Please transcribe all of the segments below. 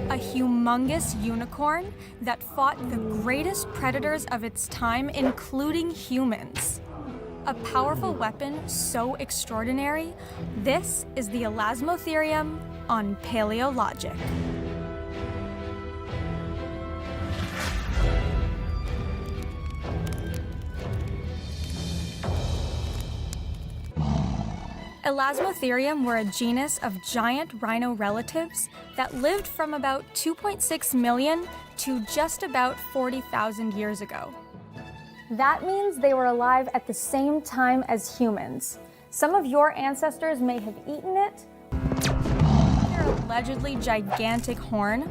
a humongous unicorn that fought the greatest predators of its time, including humans. A powerful weapon so extraordinary, this is the Elasmotherium on Paleologic. Elasmotherium were a genus of giant rhino relatives that lived from about 2.6 million to just about 40,000 years ago. That means they were alive at the same time as humans. Some of your ancestors may have eaten it. Their allegedly gigantic horn,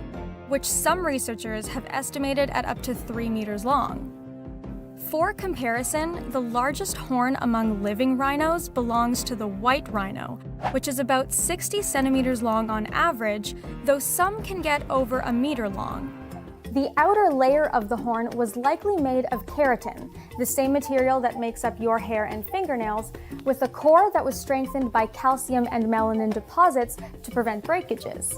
which some researchers have estimated at up to 3 meters long. For comparison, the largest horn among living rhinos belongs to the white rhino, which is about 60 centimeters long on average, though some can get over a meter long. The outer layer of the horn was likely made of keratin, the same material that makes up your hair and fingernails, with a core that was strengthened by calcium and melanin deposits to prevent breakages.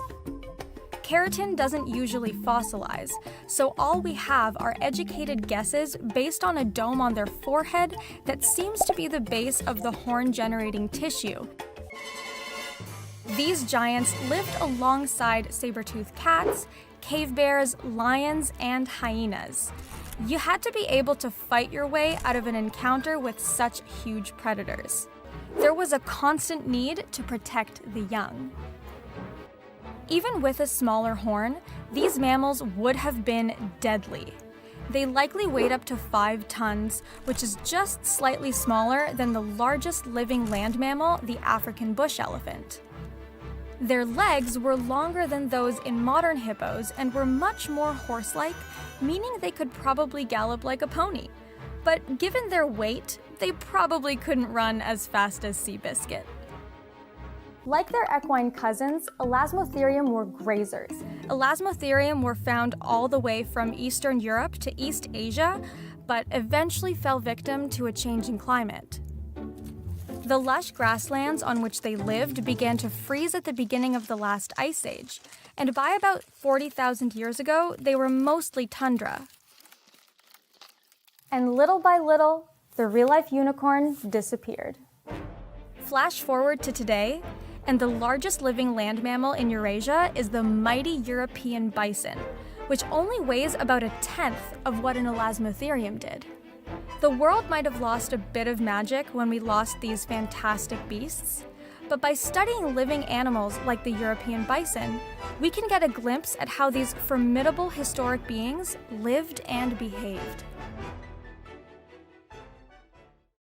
Keratin doesn't usually fossilize, so all we have are educated guesses based on a dome on their forehead that seems to be the base of the horn-generating tissue. These giants lived alongside saber-toothed cats, cave bears, lions, and hyenas. You had to be able to fight your way out of an encounter with such huge predators. There was a constant need to protect the young. Even with a smaller horn, these mammals would have been deadly. They likely weighed up to 5 tons, which is just slightly smaller than the largest living land mammal, the African bush elephant. Their legs were longer than those in modern hippos and were much more horse-like, meaning they could probably gallop like a pony. But given their weight, they probably couldn't run as fast as Seabiscuit. Like their equine cousins, Elasmotherium were grazers. Elasmotherium were found all the way from Eastern Europe to East Asia, but eventually fell victim to a changing climate. The lush grasslands on which they lived began to freeze at the beginning of the last ice age, and by about 40,000 years ago, they were mostly tundra. And little by little, the real-life unicorn disappeared. Flash forward to today, and the largest living land mammal in Eurasia is the mighty European bison, which only weighs about 1/10 of what an Elasmotherium did. The world might have lost a bit of magic when we lost these fantastic beasts, but by studying living animals like the European bison, we can get a glimpse at how these formidable historic beings lived and behaved.